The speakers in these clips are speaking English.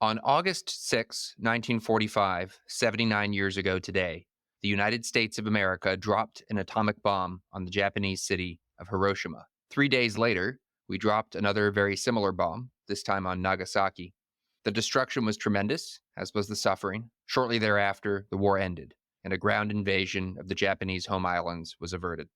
On August 6, 1945, 79 years ago today, the United States of America dropped an atomic bomb on the Japanese city of Hiroshima. 3 days later, we dropped another very similar bomb, this time on Nagasaki. The destruction was tremendous, as was the suffering. Shortly thereafter, the war ended, and a ground invasion of the Japanese home islands was averted.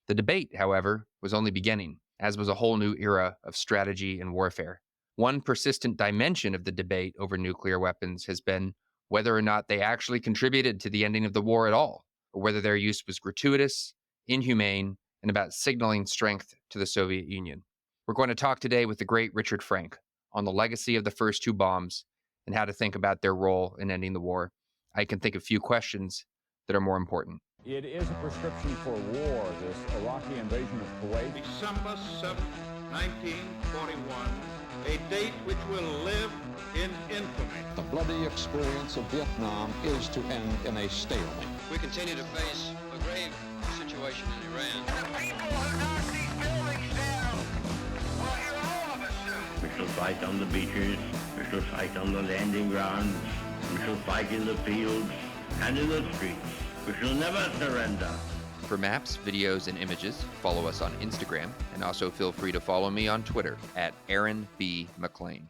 The debate, however, was only beginning, as was a whole new era of strategy and warfare. One persistent dimension of the debate over nuclear weapons has been whether or not they actually contributed to the ending of the war at all, or whether their use was gratuitous, inhumane, and about signaling strength to the Soviet Union. We're going to talk today with the great Richard Frank on the legacy of the first two bombs and how to think about their role in ending the war. I can think of few questions that are more important. It is a prescription for war, this Iraqi invasion of Kuwait. December 7, 1941, a date which will live in infamy. The bloody experience of Vietnam is to end in a stalemate. We continue to face a grave situation in Iran. The people who knocked these buildings down will hear all of us soon. We shall fight on the beaches, we shall fight on the landing grounds, we shall fight in the fields and in the streets. We shall never surrender. For maps, videos, and images, follow us on Instagram, and also feel free to follow me on Twitter at Aaron B. McLean.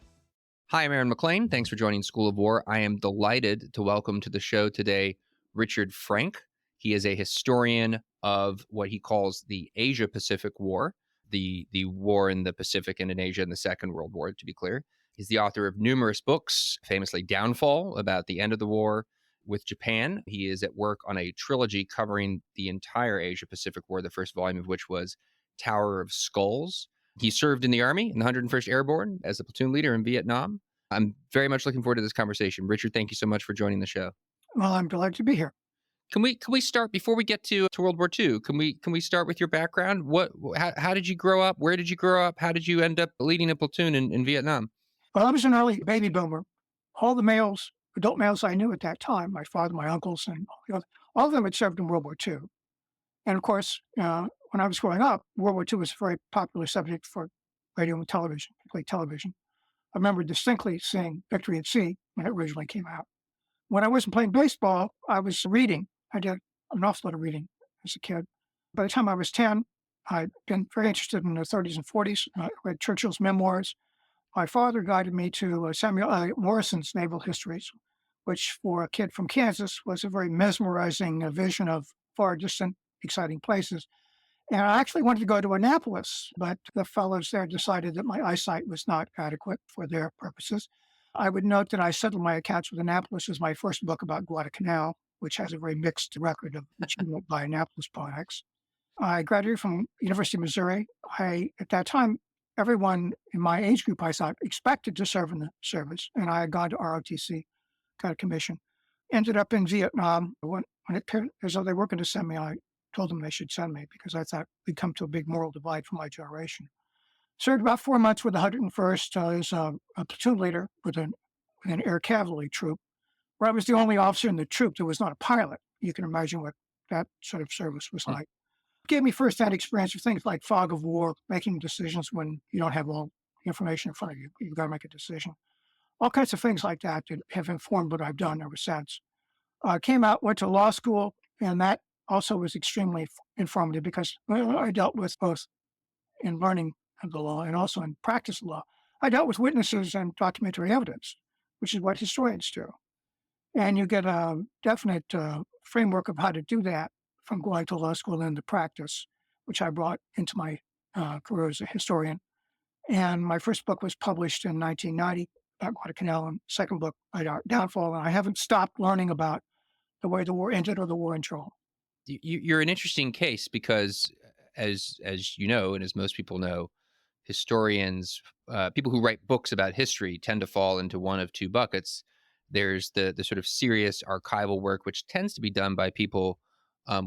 Hi, I'm Aaron McLean. Thanks for joining School of War. I am delighted to welcome to the show today Richard Frank. He is a historian of what he calls the Asia-Pacific War, the war in the Pacific and in Asia in the Second World War, to be clear. He's the author of numerous books, famously Downfall, about the end of the war with Japan. He is at work on a trilogy covering the entire Asia-Pacific War, the first volume of which was Tower of Skulls. He served in the Army in the 101st Airborne as a platoon leader in Vietnam. I'm very much looking forward to this conversation. Richard, thank you so much for joining the show. Well, I'm delighted to be here. Can we start before we get to World War II? Can we start with your background? How did you grow up? Where did you grow up? How did you end up leading a platoon in Vietnam? Well, I was an early baby boomer. All the adult males I knew at that time, my father, my uncles, and all of them had served in World War II. And of course, when I was growing up, World War II was a very popular subject for radio and television, particularly television. I remember distinctly seeing Victory at Sea when it originally came out. When I wasn't playing baseball, I was reading. I did an awful lot of reading as a kid. By the time I was 10, I'd been very interested in the 30s and 40s. I read Churchill's memoirs. My father guided me to Samuel Morrison's Naval Histories, which for a kid from Kansas was a very mesmerizing vision of far distant, exciting places. And I actually wanted to go to Annapolis, but the fellows there decided that my eyesight was not adequate for their purposes. I would note that I settled my accounts with Annapolis as my first book about Guadalcanal, which has a very mixed record of achievement by Annapolis products. I graduated from University of Missouri. At that time, everyone in my age group, I thought, expected to serve in the service, and I had gone to ROTC, got a commission. Ended up in Vietnam. When it appeared as though they were going to send me, I told them they should send me because I thought we'd come to a big moral divide for my generation. Served about 4 months with the 101st as a platoon leader with an air cavalry troop, where I was the only officer in the troop that was not a pilot. You can imagine what that sort of service was like. Gave me first-hand experience with things like fog of war, making decisions when you don't have all the information in front of you. You've got to make a decision. All kinds of things like that have informed what I've done ever since. Came out, went to law school, and that also was extremely informative because I dealt with both in learning of the law and also in practice of law. I dealt with witnesses and documentary evidence, which is what historians do. And you get a definite framework of how to do that from going to law school and into practice, which I brought into my career as a historian. And my first book was published in 1990 about Guadalcanal, and second book, Downfall. And I haven't stopped learning about the way the war ended or the war in general. You're an interesting case because, as you know, and as most people know, historians, people who write books about history tend to fall into one of two buckets. There's the sort of serious archival work, which tends to be done by people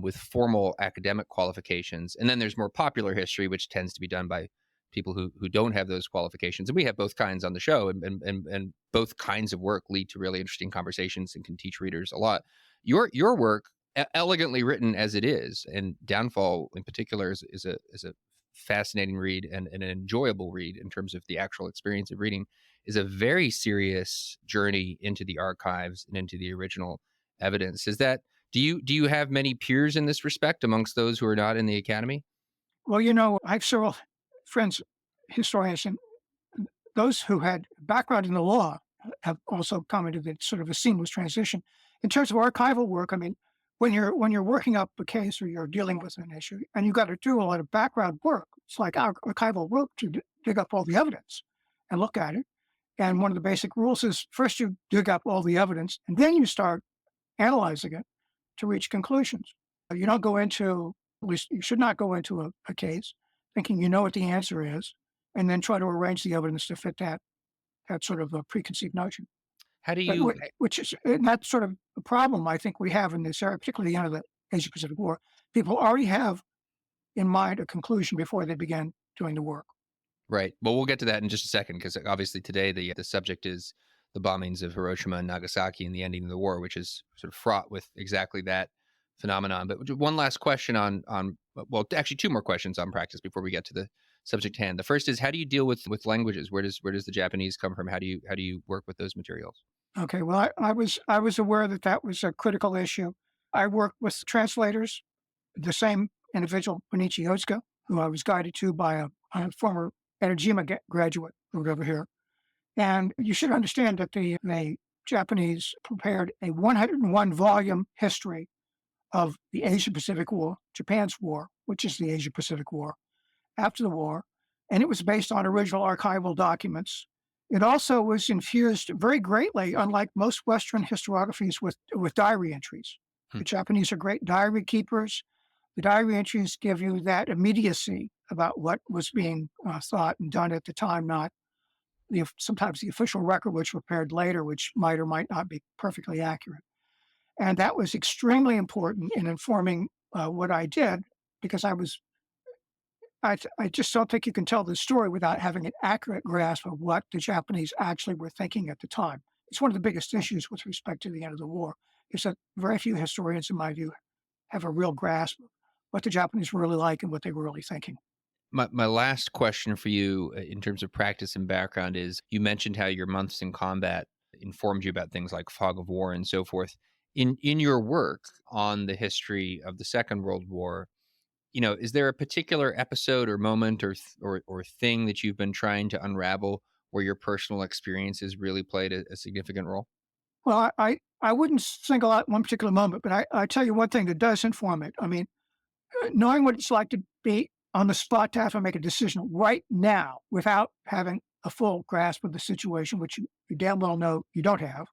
with formal academic qualifications. And then there's more popular history, which tends to be done by people who don't have those qualifications. And we have both kinds on the show, and both kinds of work lead to really interesting conversations and can teach readers a lot. Your work, elegantly written as it is, and Downfall in particular is a fascinating read and an enjoyable read in terms of the actual experience of reading, is a very serious journey into the archives and into the original evidence. Is that do you have many peers in this respect amongst those who are not in the academy? Well, I have several friends, historians, and those who had background in the law have also commented that sort of a seamless transition. In terms of archival work, I mean, when you're working up a case or you're dealing with an issue, and you got to do a lot of background work, it's like archival work to dig up all the evidence and look at it. And one of the basic rules is first you dig up all the evidence, and then you start analyzing it to reach conclusions. You don't go into, at least you should not go into a case thinking you know what the answer is, and then try to arrange the evidence to fit that sort of a preconceived notion. How do But you which is and that's sort of the problem I think we have in this area, particularly the end of the Asia Pacific War. People already have in mind a conclusion before they begin doing the work. Right. Well, we'll get to that in just a second because obviously today the subject is the bombings of Hiroshima and Nagasaki and the ending of the war, which is sort of fraught with exactly that phenomenon. But one last question on well, actually two more questions on practice before we get to the subject at hand. The first is how do you deal with languages? Where does the Japanese come from? How do you work with those materials? Okay, well, I was aware that that was a critical issue. I worked with translators, the same individual, Bonichi Otsuka, who I was guided to by a former Enerjima graduate who was over here. And you should understand that the Japanese prepared a 101 volume history of the Asia Pacific War, Japan's war, which is the Asia Pacific War, after the war. And it was based on original archival documents. It also was infused very greatly, unlike most Western historiographies, with diary entries. The Japanese are great diary keepers. The diary entries give you that immediacy about what was being thought and done at the time, not sometimes the official record, which was prepared later, which might or might not be perfectly accurate. And that was extremely important in informing what I did, because I just don't think you can tell the story without having an accurate grasp of what the Japanese actually were thinking at the time. It's one of the biggest issues with respect to the end of the war, is that very few historians, in my view, have a real grasp of what the Japanese were really like and what they were really thinking. My last question for you in terms of practice and background is you mentioned how your months in combat informed you about things like fog of war and so forth. In your work on the history of the Second World War, is there a particular episode or moment or thing that you've been trying to unravel where your personal experiences really played a significant role? Well, I wouldn't single out one particular moment, but I tell you one thing that does inform it. I mean, knowing what it's like to be on the spot to have to make a decision right now without having a full grasp of the situation, which you damn well know you don't have,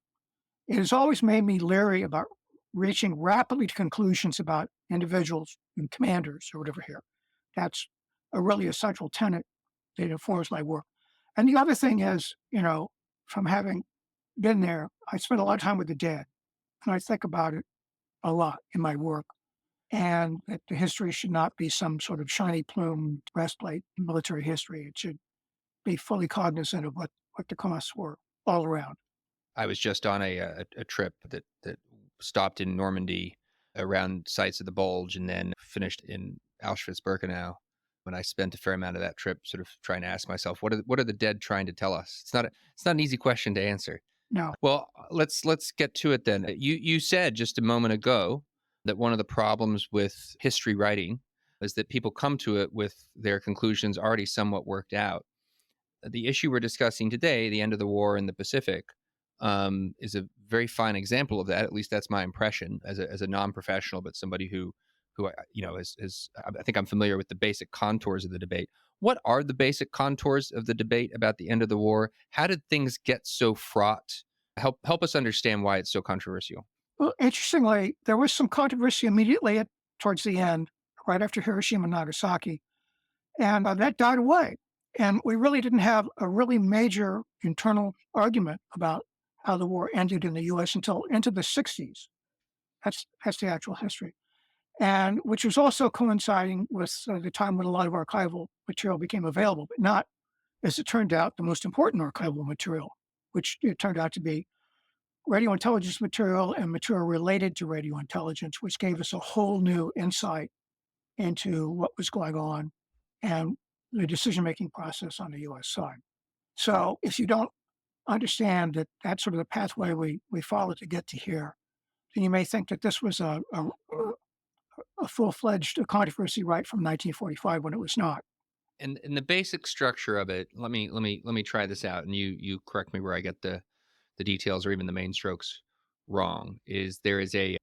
it has always made me leery about reaching rapidly to conclusions about individuals and commanders or whatever here. That's a really essential tenet that informs my work. And the other thing is, from having been there, I spent a lot of time with the dead, and I think about it a lot in my work. And that the history should not be some sort of shiny plume breastplate in military history. It should be fully cognizant of what the costs were all around. I was just on a trip that stopped in Normandy around sites of the Bulge and then finished in Auschwitz-Birkenau. When I spent a fair amount of that trip sort of trying to ask myself, what are the dead trying to tell us? It's not an easy question to answer. No. Well, let's get to it then. You said just a moment ago that one of the problems with history writing is that people come to it with their conclusions already somewhat worked out. The issue we're discussing today, the end of the war in the Pacific, is a very fine example of that. At least that's my impression as a non-professional, but somebody who is I think I'm familiar with the basic contours of the debate. What are the basic contours of the debate about the end of the war? How did things get so fraught? Help us understand why it's so controversial. Well, interestingly, there was some controversy immediately towards the end, right after Hiroshima and Nagasaki, and that died away. And we really didn't have a really major internal argument about how the war ended in the U.S. until into the 60s. That's the actual history. And which was also coinciding with the time when a lot of archival material became available, but not, as it turned out, the most important archival material, which it turned out to be radio intelligence material and material related to radio intelligence, which gave us a whole new insight into what was going on and the decision-making process on the U.S. side. So if you don't understand that that's sort of the pathway we followed to get to here, then you may think that this was a full-fledged controversy right from 1945 when it was not. And the basic structure of it, let me try this out, and you correct me where I get the details or even the main strokes wrong. Is there is a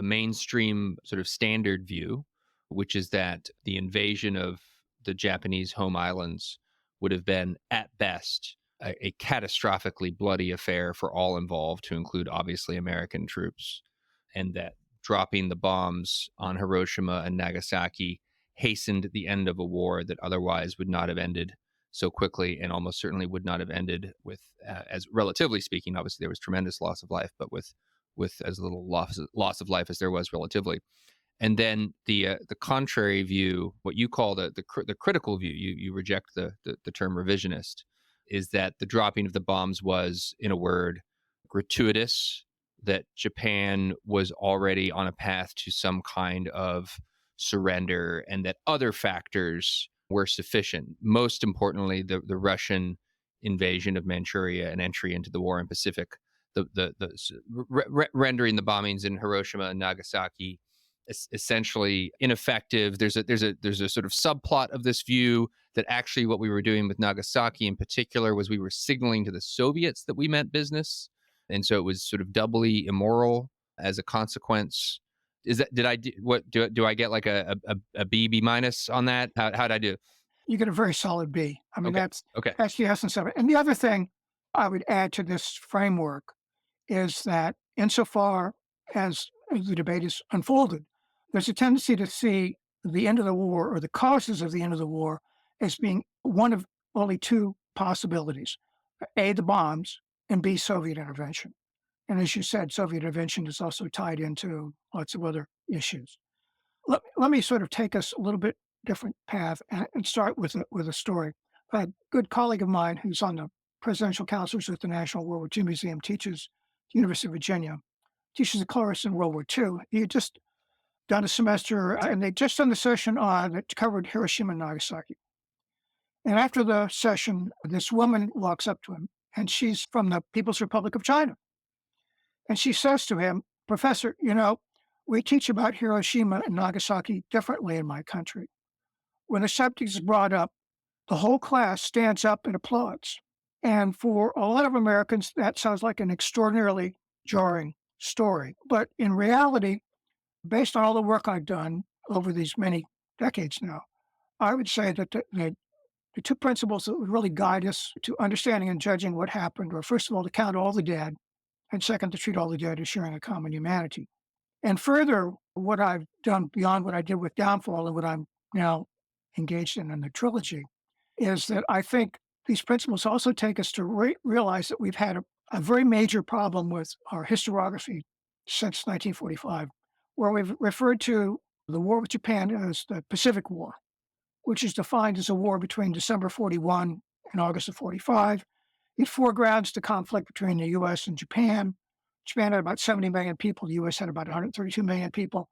mainstream sort of standard view, which is that the invasion of the Japanese home islands would have been, at best, a catastrophically bloody affair for all involved, to include obviously American troops, and that dropping the bombs on Hiroshima and Nagasaki hastened the end of a war that otherwise would not have ended so quickly, and almost certainly would not have ended with, as relatively speaking, obviously there was tremendous loss of life, but with as little loss of life as there was relatively. And then the contrary view, what you call the critical view, you reject the term revisionist, is that the dropping of the bombs was, in a word, gratuitous, that Japan was already on a path to some kind of surrender, and that other factors were sufficient. Most importantly, the Russian invasion of Manchuria and entry into the war in Pacific, rendering the bombings in Hiroshima and Nagasaki essentially ineffective. There's a sort of subplot of this view that actually what we were doing with Nagasaki in particular was we were signaling to the Soviets that we meant business, and so it was sort of doubly immoral as a consequence. Is that do I get like a B minus on that? How'd I do? You get a very solid B. I mean, Okay. Okay. that's the essence of it. And the other thing I would add to this framework is that insofar as the debate is unfolded, there's a tendency to see the end of the war or the causes of the end of the war as being one of only two possibilities: A, the bombs, and B, Soviet intervention. And as you said, Soviet intervention is also tied into lots of other issues. Let me sort of take us a little bit different path and start with a story. I had a good colleague of mine who's on the presidential counselors at the National World War II Museum, teaches at the University of Virginia, teaches a course in World War II. He had just done a semester, and they'd just done the session that covered Hiroshima and Nagasaki. And after the session, this woman walks up to him, and she's from the People's Republic of China. And she says to him, "Professor, we teach about Hiroshima and Nagasaki differently in my country. When the subject is brought up, the whole class stands up and applauds. And for a lot of Americans, that sounds like an extraordinarily jarring story. But in reality, based on all the work I've done over these many decades now, I would say that the two principles that would really guide us to understanding and judging what happened were, first of all, to count all the dead, and second, to treat all the dead as sharing a common humanity. And further, what I've done beyond what I did with Downfall and what I'm now engaged in the trilogy is that I think these principles also take us to realize that we've had a very major problem with our historiography since 1945, where we've referred to the war with Japan as the Pacific War, which is defined as a war between December 41 and August of 45. It foregrounds the conflict between the U.S. and Japan. Japan had about 70 million people. The U.S. had about 132 million people.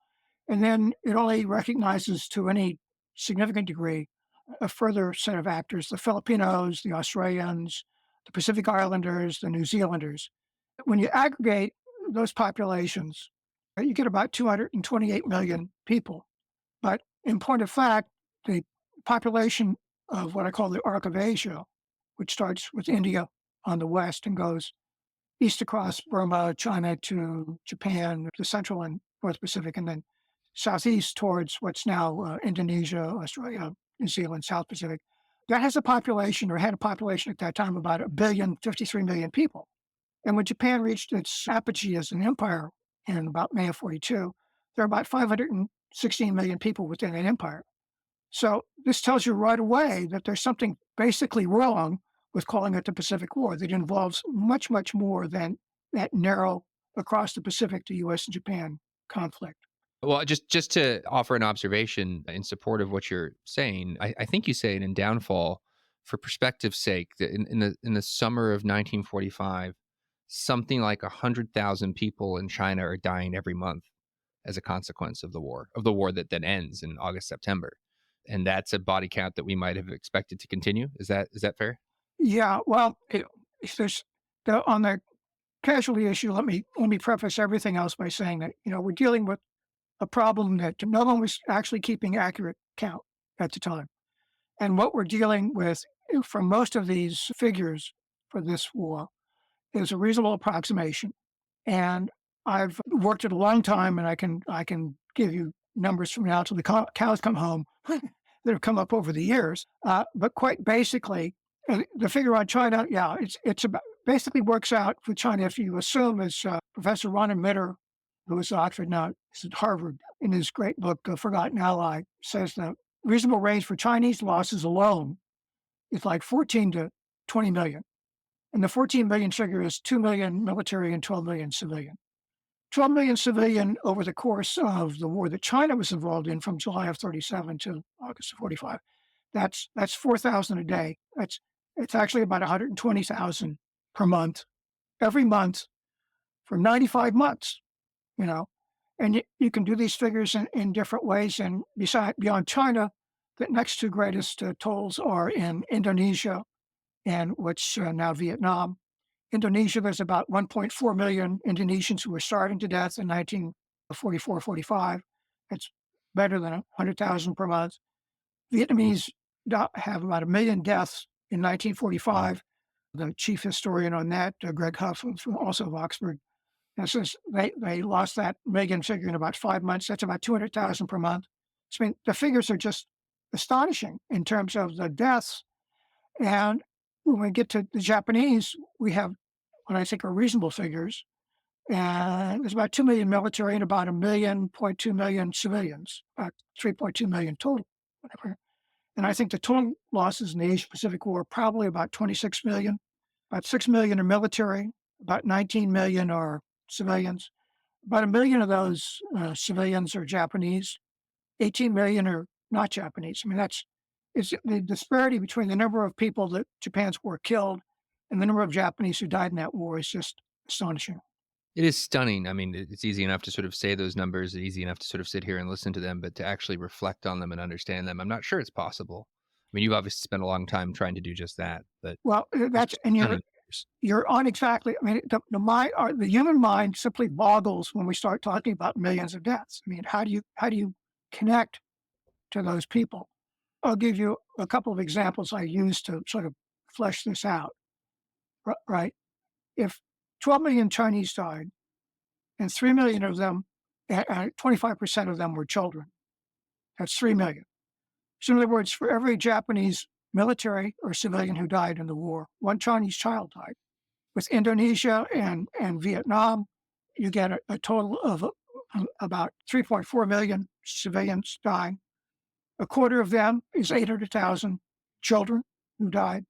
And then it only recognizes, to any significant degree, a further set of actors: the Filipinos, the Australians, the Pacific Islanders, the New Zealanders. When you aggregate those populations, you get about 228 million people. But in point of fact, the population of what I call the Arc of Asia, which starts with India on the west and goes east across Burma, China to Japan, the Central and North Pacific, and then southeast towards what's now Indonesia, Australia, New Zealand, South Pacific. That has a population, or had a population at that time, about 1,053,000,000 people. And when Japan reached its apogee as an empire in about May of 42, there are about 516 million people within that empire. So this tells you right away that there's something basically wrong with calling it the Pacific War, that involves much, much more than that narrow across the Pacific to U.S. and Japan conflict. Well, just to offer an observation in support of what you're saying, I think you say it in Downfall, for perspective's sake, that in the summer of 1945, something like 100,000 people in China are dying every month as a consequence of the war that then ends in August, September. And that's a body count that we might have expected to continue. Is that fair? Yeah, well, on the casualty issue, let me preface everything else by saying that we're dealing with a problem that no one was actually keeping accurate count at the time, and what we're dealing with for most of these figures for this war is a reasonable approximation. And I've worked it a long time, and I can give you numbers from now till the cows come home that have come up over the years. But quite basically, the figure on China, yeah, it's about basically works out for China if you assume, as Professor Ron Mitter, who is at Oxford now, is at Harvard, in his great book Forgotten Ally, says the reasonable range for Chinese losses alone is like 14 to 20 million. And the 14 million figure is 2 million military and 12 million civilian. 12 million civilian over the course of the war that China was involved in from July of 37 to August of 45. That's 4,000 a day. It's actually about 120,000 per month, every month for 95 months, And you can do these figures in different ways. And beyond China, the next two greatest tolls are in Indonesia and what's now Vietnam. Indonesia, there's about 1.4 million Indonesians who were starving to death in 1944-45. It's better than 100,000 per month. Vietnamese have about 1 million deaths in 1945. The chief historian on that, Greg Huff, also of Oxford, says they lost that million figure in about 5 months. That's about 200,000 per month. I mean, the figures are just astonishing in terms of the deaths. And when we get to the Japanese, we have what I think are reasonable figures. And there's about 2 million military and about 1.2 million civilians, about 3.2 million total, whatever. And I think the total losses in the Asia-Pacific War are probably about 26 million. About 6 million are military, about 19 million are civilians. About 1 million of those civilians are Japanese. 18 million are not Japanese. I mean, it's the disparity between the number of people that Japan's war killed and the number of Japanese who died in that war is just astonishing. It is stunning. I mean, it's easy enough to sort of say those numbers, easy enough to sort of sit here and listen to them, but to actually reflect on them and understand them, I'm not sure it's possible. I mean, you've obviously spent a long time trying to do just that, but well, you're on exactly. I mean, the human mind simply boggles when we start talking about millions of deaths. I mean, how do you connect to those people? I'll give you a couple of examples I use to sort of flesh this out. Right? If 12 million Chinese died, and 3 million of them, 25% of them were children, that's 3 million. So in other words, for every Japanese military or civilian who died in the war, one Chinese child died. With Indonesia and Vietnam, you get a total of about 3.4 million civilians dying. A quarter of them is 800,000 children who died.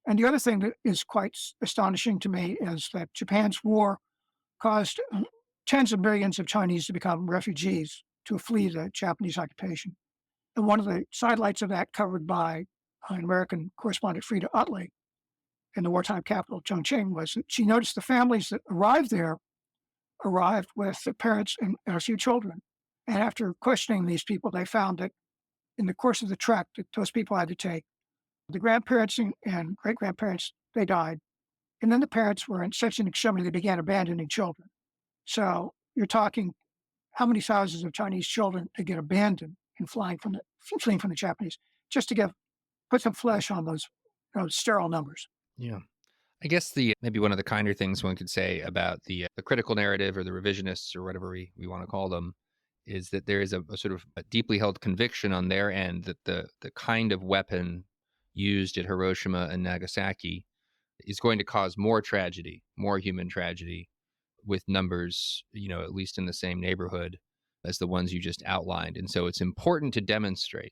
And the other thing that is quite astonishing to me is that Japan's war caused tens of millions of Chinese to become refugees, to flee the Japanese occupation. And one of the sidelights of that, covered by an American correspondent, Frida Utley, in the wartime capital, Chongqing, was that she noticed the families that arrived there arrived with the parents and a few children. And after questioning these people, they found that in the course of the trek that those people had to take, the grandparents and great-grandparents, they died. And then the parents were in such an extremity they began abandoning children. So you're talking how many thousands of Chinese children to get abandoned and fleeing from the Japanese, just to put some flesh on those sterile numbers. Yeah. I guess maybe one of the kinder things one could say about the critical narrative or the revisionists or whatever we want to call them is that there is a sort of a deeply held conviction on their end that the kind of weapon used at Hiroshima and Nagasaki is going to cause more tragedy, more human tragedy, with numbers, at least in the same neighborhood as the ones you just outlined. And so it's important to demonstrate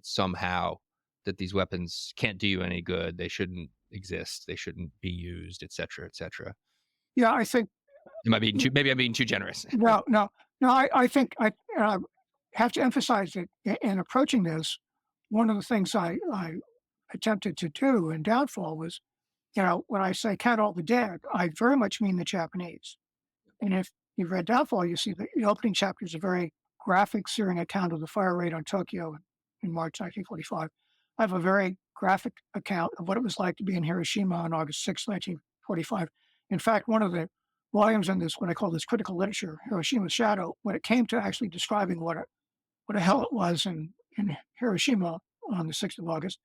somehow that these weapons can't do you any good. They shouldn't exist. They shouldn't be used, et cetera, et cetera. Yeah, I think. Maybe I'm being too generous. No. I think I have to emphasize that in approaching this, one of the things I attempted to do in Downfall was, when I say count all the dead, I very much mean the Japanese. And if you've read Downfall, you see the opening chapter is a very graphic, searing account of the fire raid on Tokyo in March 1945. I have a very graphic account of what it was like to be in Hiroshima on August 6, 1945. In fact, one of the volumes in this, what I call this critical literature, Hiroshima's Shadow, when it came to actually describing what a hell it was in Hiroshima on the 6th of August,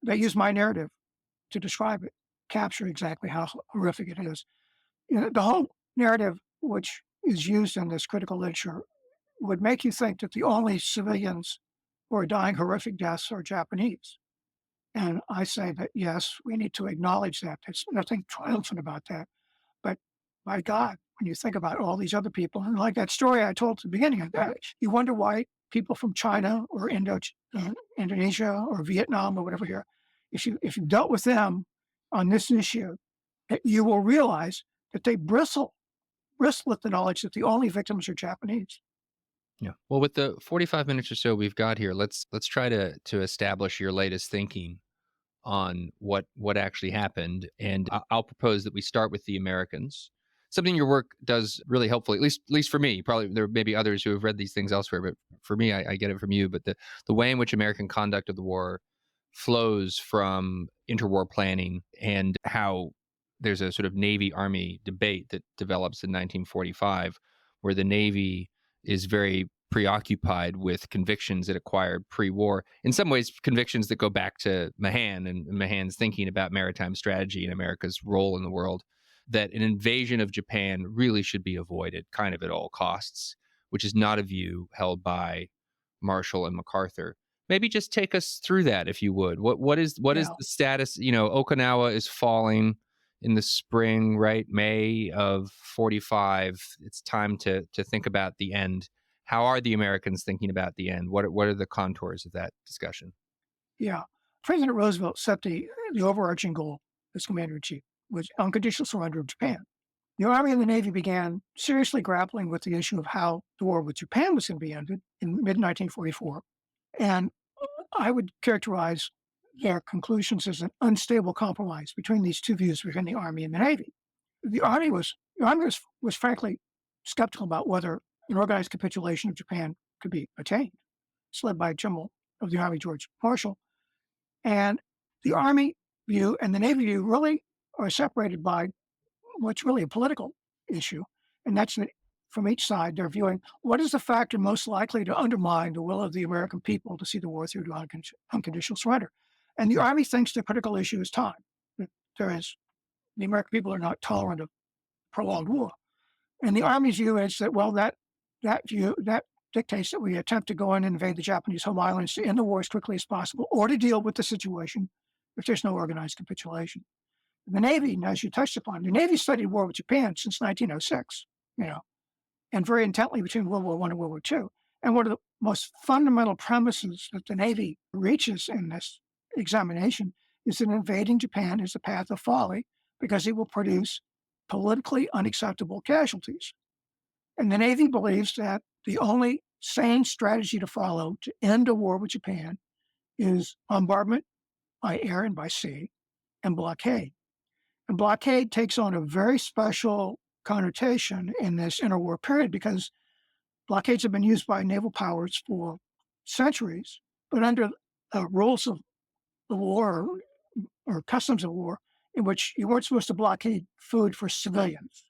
they used my narrative to describe it, capture exactly how horrific it is. The whole narrative, which is used in this critical literature, would make you think that the only civilians who are dying horrific deaths are Japanese. And I say that, yes, we need to acknowledge that. There's nothing triumphant about that. But my God, when you think about all these other people, and like that story I told at the beginning of that, you wonder why people from China or Indonesia or Vietnam or whatever here, if you dealt with them on this issue, you will realize that they bristle with the knowledge that the only victims are Japanese. Yeah. Well, with the 45 minutes or so we've got here, let's try to establish your latest thinking on what actually happened. And I'll propose that we start with the Americans. Something your work does really helpfully, at least for me. Probably there may be others who have read these things elsewhere, but for me, I get it from you. But the way in which American conduct of the war flows from interwar planning and how there's a sort of Navy-Army debate that develops in 1945, where the Navy is very preoccupied with convictions it acquired pre-war. In some ways, convictions that go back to Mahan and Mahan's thinking about maritime strategy and America's role in the world, that an invasion of Japan really should be avoided kind of at all costs, which is not a view held by Marshall and MacArthur. Maybe just take us through that, if you would. What is the status? Okinawa is falling in the spring, right? May of 45. It's time to think about the end. How are the Americans thinking about the end? What are the contours of that discussion? Yeah. President Roosevelt set the overarching goal as commander-in-chief was unconditional surrender of Japan. The Army and the Navy began seriously grappling with the issue of how the war with Japan was going to be ended in mid-1944. And I would characterize their conclusions as an unstable compromise between these two views within the Army and the Navy. The Army was frankly skeptical about whether an organized capitulation of Japan could be attained. It's led by General of the Army George Marshall. And the Army view and the Navy view really are separated by what's really a political issue. And that's that from each side, they're viewing what is the factor most likely to undermine the will of the American people to see the war through to unconditional surrender. And the Army thinks the critical issue is time. The American people are not tolerant of prolonged war. And the Army's view is that, well, that dictates that we attempt to go in and invade the Japanese home islands to end the war as quickly as possible or to deal with the situation if there's no organized capitulation. The Navy, as you touched upon, the Navy studied war with Japan since 1906, and very intently between World War I and World War II. And one of the most fundamental premises that the Navy reaches in this examination is that invading Japan is a path of folly because it will produce politically unacceptable casualties. And the Navy believes that the only sane strategy to follow to end a war with Japan is bombardment by air and by sea and blockade. And blockade takes on a very special connotation in this interwar period because blockades have been used by naval powers for centuries, but under rules of the war or customs of war in which you weren't supposed to blockade food for civilians.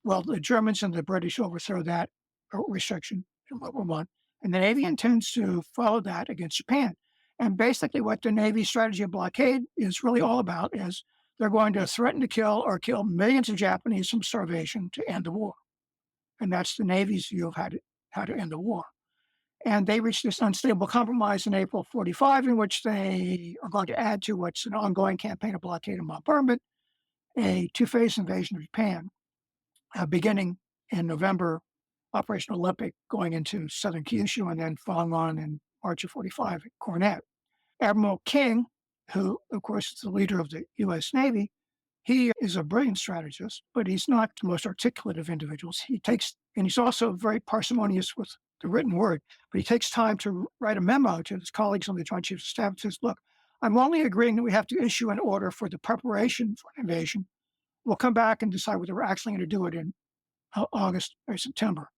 Well, the Germans and the British overthrow that restriction in World War I, and the Navy intends to follow that against Japan. And basically what the Navy strategy of blockade is really all about is they're going to threaten to kill or kill millions of Japanese from starvation to end the war. And that's the Navy's view of how to end the war. And they reached this unstable compromise in April 45, in which they are going to add to what's an ongoing campaign of blockade and bombardment, a two-phase invasion of Japan, beginning in November, Operation Olympic, going into southern Kyushu, and then following on in March of 45 at Cornet. Admiral King, who, of course, is the leader of the U.S. Navy, he is a brilliant strategist, but he's not the most articulate of individuals. And he's also very parsimonious with the written word, but he takes time to write a memo to his colleagues on the Joint Chiefs of Staff and says, look, I'm only agreeing that we have to issue an order for the preparation for an invasion. We'll come back and decide whether we're actually going to do it in August or September.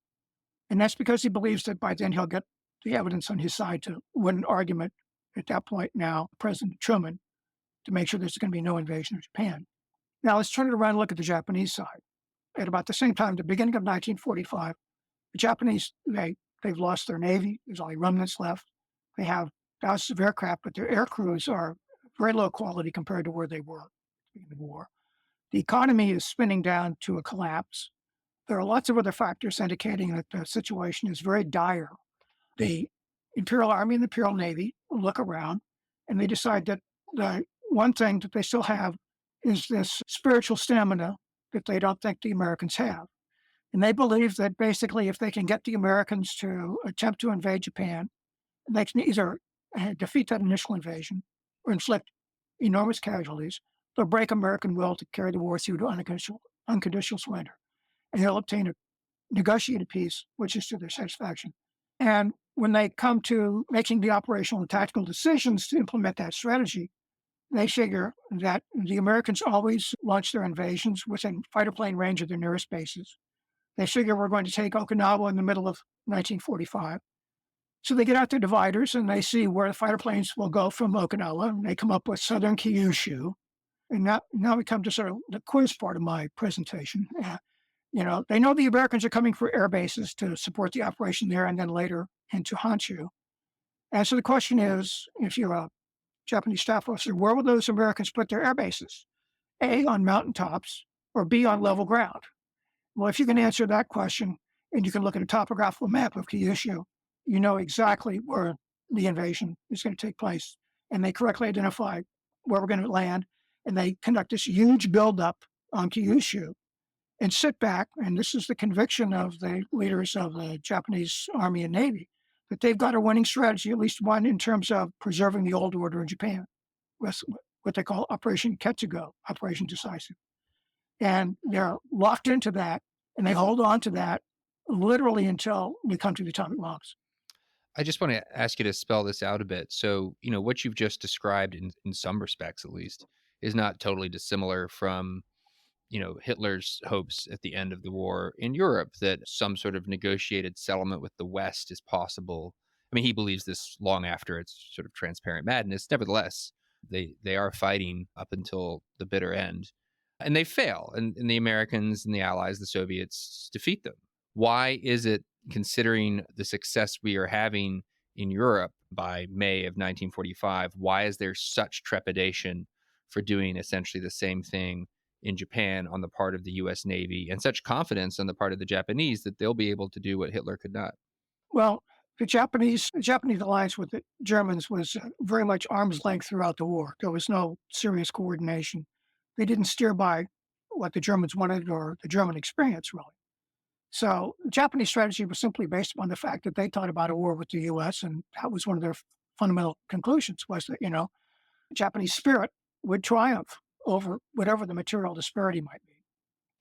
And that's because he believes that by then he'll get the evidence on his side to win an argument at that point now, President Truman, to make sure there's going to be no invasion of Japan. Now let's turn it around and look at the Japanese side. At about the same time, the beginning of 1945, the Japanese, they've lost their Navy. There's only remnants left. They have thousands of aircraft, but their air crews are very low quality compared to where they were at the beginning of the war. The economy is spinning down to a collapse. There are lots of other factors indicating that the situation is very dire. The Imperial Army and the Imperial Navy look around and they decide that the one thing that they still have is this spiritual stamina that they don't think the Americans have. And they believe that basically if they can get the Americans to attempt to invade Japan, they can either defeat that initial invasion or inflict enormous casualties. They'll break American will to carry the war through to unconditional surrender. And they'll obtain a negotiated peace, which is to their satisfaction. And when they come to making the operational and tactical decisions to implement that strategy, they figure that the Americans always launch their invasions within fighter plane range of their nearest bases. They figure we're going to take Okinawa in the middle of 1945. So they get out their dividers and they see where the fighter planes will go from Okinawa, and they come up with southern Kyushu. And now we come to sort of the quiz part of my presentation. They know the Americans are coming for air bases to support the operation there and then later into Honshu. And so the question is, if you're a Japanese staff officer, where will those Americans put their air bases? A, on mountaintops, or B, on level ground? Well, if you can answer that question and you can look at a topographical map of Kyushu, you know exactly where the invasion is going to take place. And they correctly identify where we're going to land. And they conduct this huge buildup on Kyushu and sit back. And this is the conviction of the leaders of the Japanese Army and Navy, that they've got a winning strategy, at least one in terms of preserving the old order in Japan, with what they call Operation Ketsugo, Operation Decisive. And they're locked into that, and they hold on to that literally until we come to the atomic bombs. I just want to ask you to spell this out a bit. So, what you've just described in some respects, at least, is not totally dissimilar from, Hitler's hopes at the end of the war in Europe that some sort of negotiated settlement with the West is possible. I mean, he believes this long after it's sort of transparent madness. Nevertheless, they are fighting up until the bitter end. And they fail. And the Americans and the Allies, the Soviets, defeat them. Why is it, considering the success we are having in Europe by May of 1945, why is there such trepidation for doing essentially the same thing in Japan on the part of the U.S. Navy, and such confidence on the part of the Japanese that they'll be able to do what Hitler could not? Well, the Japanese alliance with the Germans was very much arm's length throughout the war. There was no serious coordination. They didn't steer by what the Germans wanted or the German experience, really. So the Japanese strategy was simply based upon the fact that they thought about a war with the U.S., and that was one of their fundamental conclusions, was that, Japanese spirit would triumph over whatever the material disparity might be.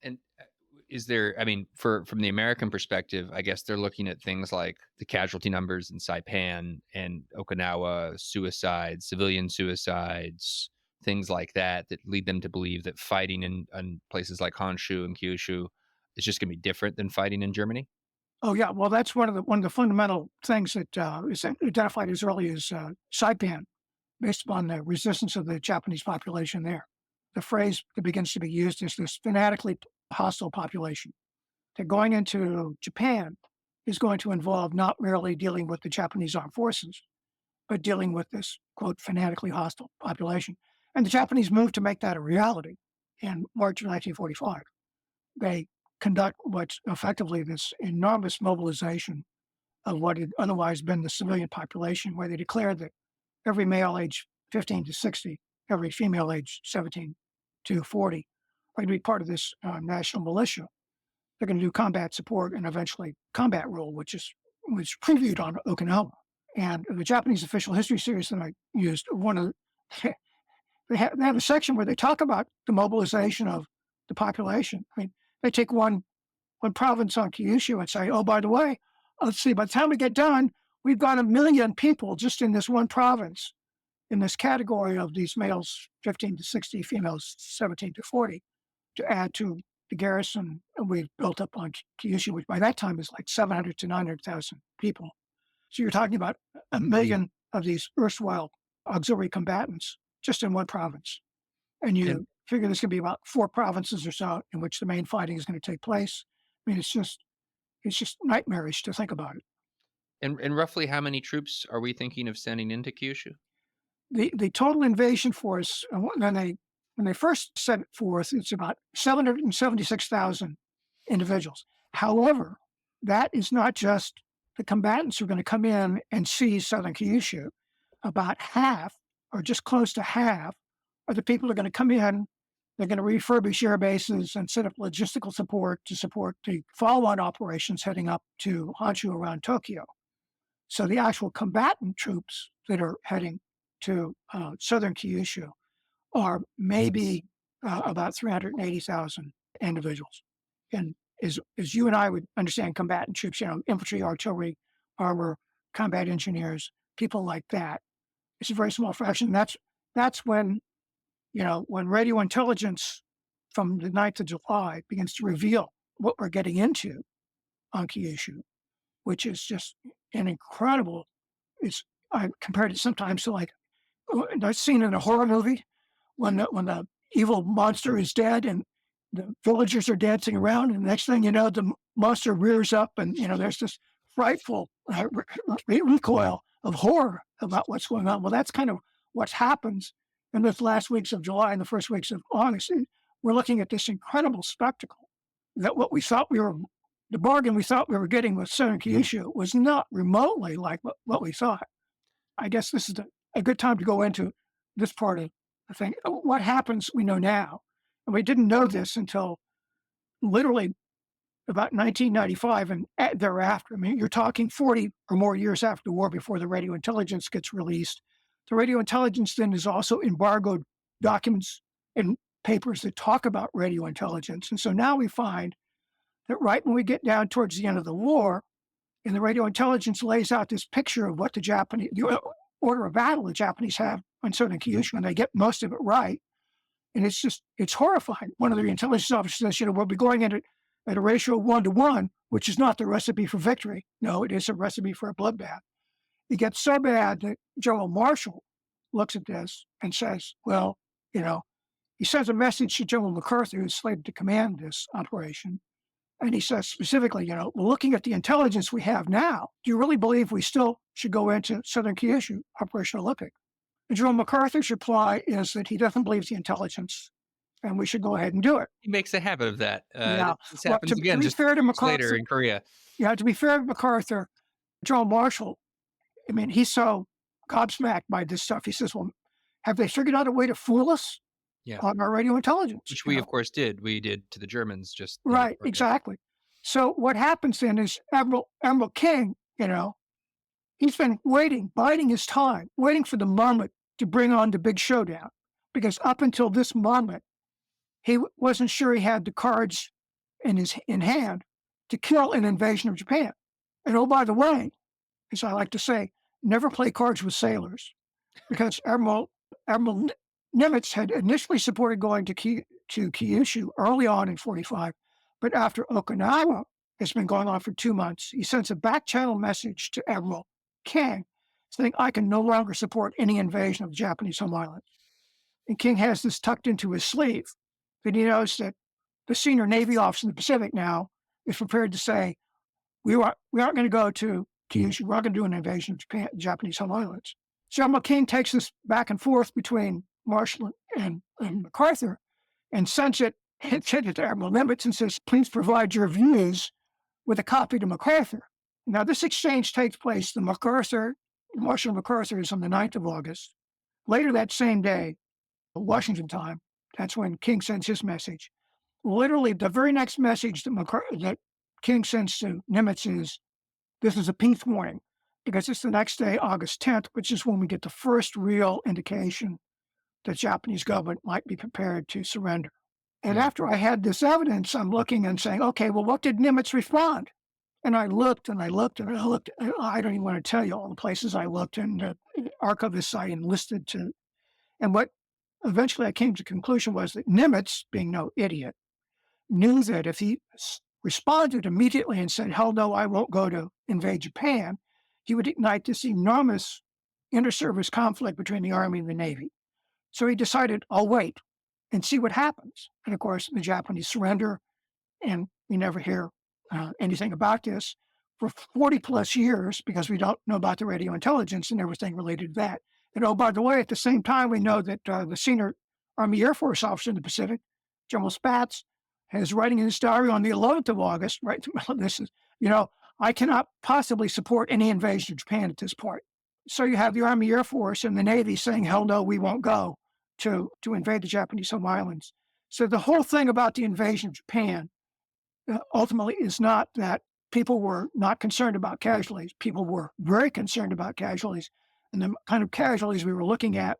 And is there, from the American perspective, I guess they're looking at things like the casualty numbers in Saipan and Okinawa, suicides, civilian suicides, things like that lead them to believe that fighting in places like Honshu and Kyushu is just going to be different than fighting in Germany? Oh yeah, well that's one of the fundamental things that is identified as early as Saipan, based upon the resistance of the Japanese population there. The phrase that begins to be used is this fanatically hostile population. That going into Japan is going to involve not merely dealing with the Japanese armed forces, but dealing with this, quote, fanatically hostile population. And the Japanese moved to make that a reality in March of 1945. They conduct what's effectively this enormous mobilization of what had otherwise been the civilian population, where they declared that every male age 15 to 60, every female age 17 to 40 are going to be part of this national militia. They're going to do combat support and eventually combat rule, which was previewed on Okinawa. And the Japanese official history series that I used, they have a section where they talk about the mobilization of the population. They take one province on Kyushu and say, oh, by the way, let's see, by the time we get done, we've got 1 million people just in this one province, in this category of these males 15 to 60, females 17 to 40, to add to the garrison we've built up on Kyushu, which by that time is like 700 to 900,000 people. So you're talking about 1 million of these erstwhile auxiliary combatants just in one province. And you And figure there's going to be about 4 provinces or so in which the main fighting is going to take place. I mean, it's just nightmarish to think about it. and roughly how many troops are we thinking of sending into Kyushu? The total invasion force, when they first sent it forth, it's about 776,000 individuals. However, that is not just the combatants who are going to come in and seize southern Kyushu. About half, or just close to half, are the people who are going to come in. They're going to refurbish air bases and set up logistical support to support the follow-on operations heading up to Honshu around Tokyo. So the actual combatant troops that are heading to southern Kyushu are maybe about 380,000 individuals. And as you and I would understand combatant troops, infantry, artillery, armor, combat engineers, people like that. It's a very small fraction. That's when, when radio intelligence from the 9th of July begins to reveal what we're getting into on Kyushu, which is just an incredible. I compared it sometimes to like that scene in a horror movie when the evil monster is dead and the villagers are dancing around, and the next thing you know, the monster rears up, and there's this frightful recoil of horror about what's going on. Well, that's kind of what happens in the last weeks of July and the first weeks of August. And we're looking at this incredible spectacle that the bargain we thought we were getting with southern Kyushu was not remotely like what we thought. I guess this is a good time to go into this part of the thing. What happens, we know now. And we didn't know this until literally about 1995 and thereafter. I mean, you're talking 40 or more years after the war before the radio intelligence gets released. The radio intelligence then is also embargoed documents and papers that talk about radio intelligence. And so now we find that right when we get down towards the end of the war, and the radio intelligence lays out this picture of what the order of battle the Japanese have on southern Kyushu, and they get most of it right. And it's horrifying. One of the intelligence officers says, we'll be going at it at a ratio of 1-to-1, which is not the recipe for victory. No, it is a recipe for a bloodbath. It gets so bad that General Marshall looks at this and says, well, he sends a message to General MacArthur, who's slated to command this operation. And he says specifically, looking at the intelligence we have now, do you really believe we still should go into southern Kyushu, Operation Olympic? And General MacArthur's reply is that he doesn't believe the intelligence, and we should go ahead and do it. He makes a habit of that. Yeah. This happens again just later in Korea. Yeah, to be fair to MacArthur, General Marshall, I mean, he's so gobsmacked by this stuff. He says, well, have they figured out a way to fool us on our radio intelligence? Which we, of course, did. We did to the Germans just. Right, exactly. So what happens then is Admiral King, he's been waiting, biding his time, waiting for the moment to bring on the big showdown. Because up until this moment, he wasn't sure he had the cards in hand to kill an invasion of Japan. And oh, by the way, as I like to say, never play cards with sailors. Because Admiral Nimitz had initially supported going to Kyushu early on in 1945, but after Okinawa has been going on for 2 months, he sends a back-channel message to Admiral King saying, I can no longer support any invasion of the Japanese home island. And King has this tucked into his sleeve, that he knows that the senior Navy officer in the Pacific now is prepared to say, we aren't going to go to Kyushu, we're not going to do an invasion of Japan, Japanese home islands. So Admiral King takes this back and forth between Marshall and MacArthur and sends it to Admiral Nimitz and says, please provide your views with a copy to MacArthur. Now, this exchange takes place. Marshall and MacArthur is on the 9th of August. Later that same day, Washington time, that's when King sends his message. Literally, the very next message that King sends to Nimitz is, this is a peace warning, because it's the next day, August 10th, which is when we get the first real indication the Japanese government might be prepared to surrender. And after I had this evidence, I'm looking and saying, okay, well, what did Nimitz respond? And I looked and I looked and I looked. I don't even want to tell you all the places I looked and the archivists I enlisted to. And what eventually I came to the conclusion was that Nimitz, being no idiot, knew that if he responded immediately and said, hell no, I won't go to invade Japan, he would ignite this enormous inter-service conflict between the Army and the Navy. So he decided, I'll wait and see what happens. And of course, the Japanese surrender, and we never hear anything about this for 40 plus years because we don't know about the radio intelligence and everything related to that. And oh, by the way, at the same time, we know that the senior Army Air Force officer in the Pacific, General Spatz, is writing in his diary on the 11th of August, right? This is, I cannot possibly support any invasion of Japan at this point. So you have the Army Air Force and the Navy saying, hell no, we won't go to invade the Japanese home islands. So the whole thing about the invasion of Japan ultimately is not that people were not concerned about casualties. People were very concerned about casualties. And the kind of casualties we were looking at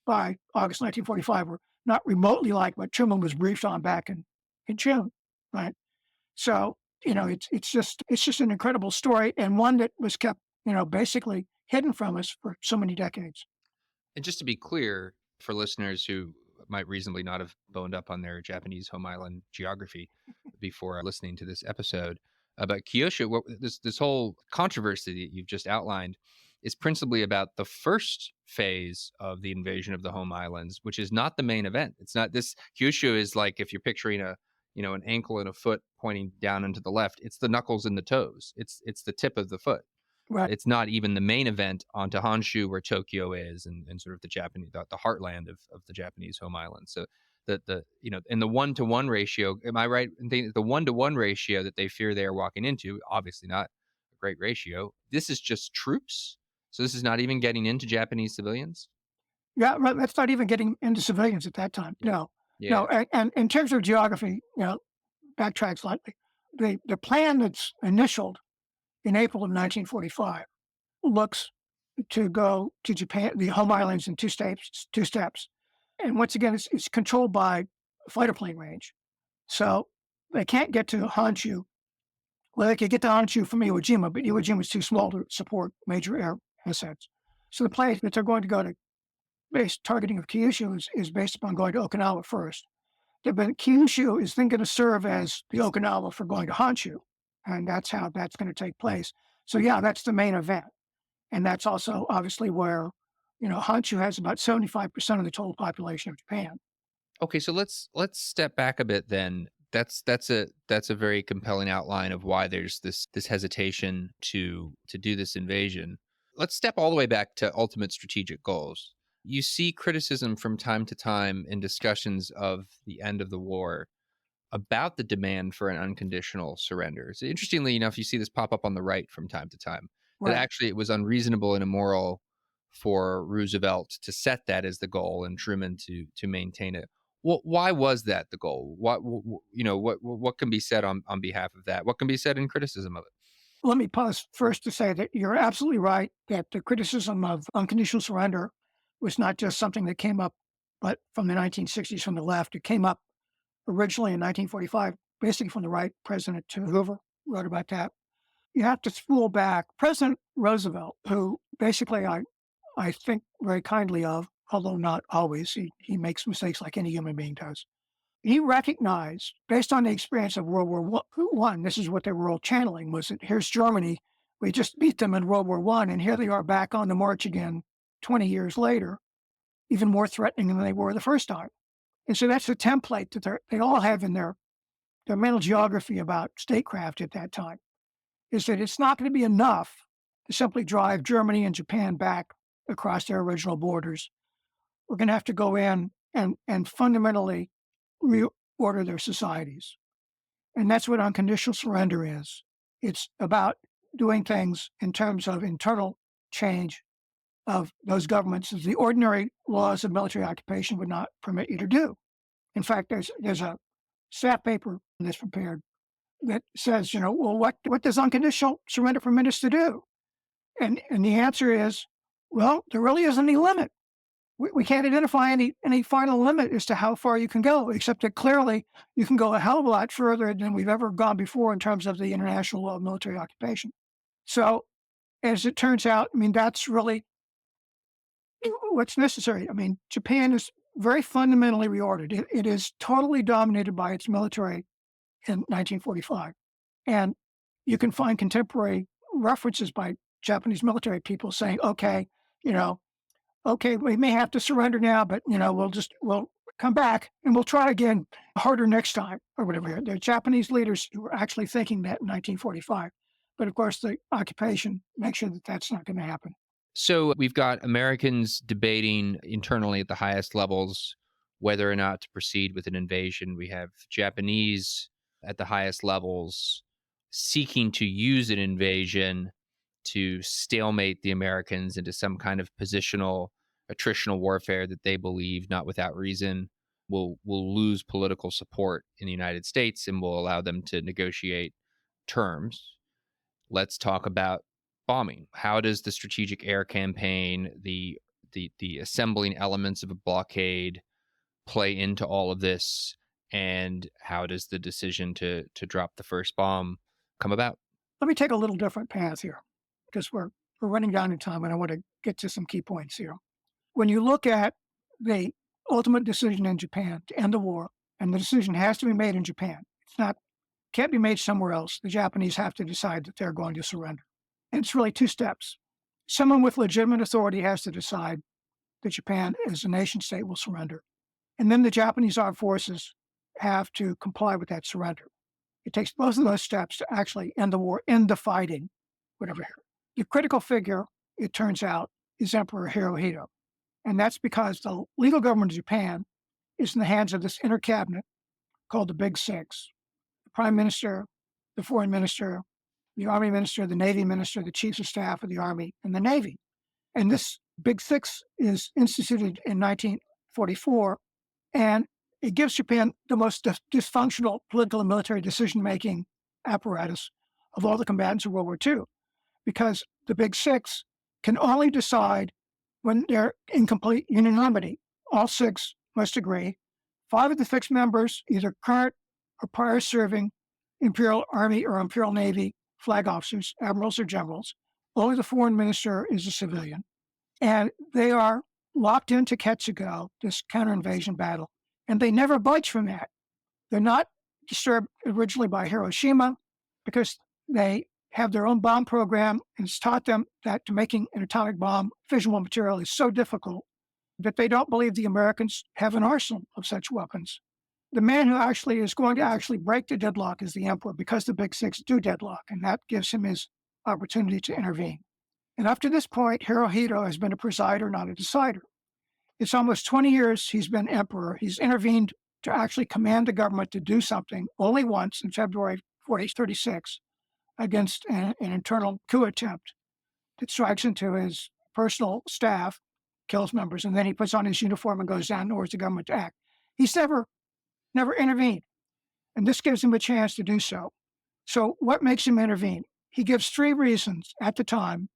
by August 1945 were not remotely like what Truman was briefed on back in June, right? So, it's just an incredible story, and one that was kept, basically hidden from us for so many decades. And just to be clear, for listeners who might reasonably not have boned up on their Japanese home island geography before listening to this episode, about Kyushu, this whole controversy that you've just outlined is principally about the first phase of the invasion of the home islands, which is not the main event. It's not this. Kyushu is like, if you're picturing an ankle and a foot pointing down into the left, it's the knuckles and the toes. It's the tip of the foot. Right. It's not even the main event onto Honshu, where Tokyo is, and sort of the Japanese, the heartland of the Japanese home islands. So in the 1-to-1 ratio, am I right in thinking the 1-to-1 ratio that they fear they are walking into, obviously not a great ratio. This is just troops. So this is not even getting into Japanese civilians. Yeah, right. That's not even getting into civilians at that time. Yeah. No, Yeah. no. And in terms of geography, backtrack slightly. The plan that's initialed in April of 1945 looks to go to Japan, the home islands, in two steps. And once again, it's controlled by fighter plane range. So they can't get to Honshu. Well, they could get to Honshu from Iwo Jima, but Iwo Jima is too small to support major air assets. So the place that they're going to go to base targeting of Kyushu is based upon going to Okinawa first. But Kyushu is then going to serve as the Okinawa for going to Honshu. And that's how that's going to take place. So yeah, that's the main event. And that's also obviously where, Honshu has about 75% of the total population of Japan. Okay, so let's step back a bit then. That's a very compelling outline of why there's this hesitation to do this invasion. Let's step all the way back to ultimate strategic goals. You see criticism from time to time in discussions of the end of the war about the demand for an unconditional surrender. So interestingly enough, you see this pop up on the right from time to time. Right. That actually it was unreasonable and immoral for Roosevelt to set that as the goal and Truman to maintain it. Well, why was that the goal? What can be said on behalf of that? What can be said in criticism of it? Let me pause first to say that you're absolutely right that the criticism of unconditional surrender was not just something that came up, but from the 1960s from the left. It came up originally in 1945, basically from the right. President Hoover wrote about that. You have to spool back. President Roosevelt, who basically I think very kindly of, although not always, he makes mistakes like any human being does. He recognized, based on the experience of World War I, this is what they were all channeling, was that here's Germany, we just beat them in World War I, and here they are back on the march again 20 years later, even more threatening than they were the first time. And so that's the template that they all have in their mental geography about statecraft at that time, is that it's not going to be enough to simply drive Germany and Japan back across their original borders. We're going to have to go in and fundamentally reorder their societies. And that's what unconditional surrender is. It's about doing things in terms of internal change of those governments that the ordinary laws of military occupation would not permit you to do. In fact, there's a staff paper that's prepared that says, well, what does unconditional surrender permit us to do? And the answer is, well, there really isn't any limit. We can't identify any final limit as to how far you can go, except that clearly you can go a hell of a lot further than we've ever gone before in terms of the international law of military occupation. So, as it turns out, that's really what's necessary. Japan is very fundamentally reordered. It is totally dominated by its military in 1945. And you can find contemporary references by Japanese military people saying, okay, you know, okay, we may have to surrender now, but, we'll come back and we'll try again harder next time or whatever. There are Japanese leaders who were actually thinking that in 1945. But of course, the occupation makes sure that that's not going to happen. So we've got Americans debating internally at the highest levels whether or not to proceed with an invasion. We have Japanese at the highest levels seeking to use an invasion to stalemate the Americans into some kind of positional, attritional warfare that they believe, not without reason, will lose political support in the United States and will allow them to negotiate terms. Let's talk about bombing. How does the strategic air campaign, the assembling elements of a blockade play into all of this? And how does the decision to drop the first bomb come about? Let me take a little different path here because we're running down in time and I want to get to some key points here. When you look at the ultimate decision in Japan to end the war, and the decision has to be made in Japan, can't be made somewhere else. The Japanese have to decide that they're going to surrender. And it's really two steps. Someone with legitimate authority has to decide that Japan as a nation state will surrender. And then the Japanese armed forces have to comply with that surrender. It takes both of those steps to actually end the war, end the fighting, whatever. The critical figure, it turns out, is Emperor Hirohito. And that's because the legal government of Japan is in the hands of this inner cabinet called the Big Six. The Prime Minister, the Foreign Minister, the Army Minister, the Navy Minister, the Chiefs of Staff of the Army, and the Navy. And this Big Six is instituted in 1944, and it gives Japan the most dysfunctional political and military decision-making apparatus of all the combatants of World War II, because the Big Six can only decide when they're in complete unanimity. All six must agree. 5 of the 6 members, either current or prior serving Imperial Army or Imperial Navy flag officers, admirals or generals. Only the foreign minister is a civilian. And they are locked into Ketsugo, this counter-invasion battle, and they never budge from that. They're not disturbed originally by Hiroshima because they have their own bomb program, and it's taught them that to making an atomic bomb, fissionable material is so difficult that they don't believe the Americans have an arsenal of such weapons. The man who actually is going to actually break the deadlock is the emperor, because the Big Six do deadlock, and that gives him his opportunity to intervene. And up to this point, Hirohito has been a presider, not a decider. It's almost 20 years he's been emperor. He's intervened to actually command the government to do something only once in February 1936 against an internal coup attempt that strikes into his personal staff, kills members, and then he puts on his uniform and goes down and orders the government to act. He's never intervened, and this gives him a chance to do so. So what makes him intervene? He gives 3 reasons at the time,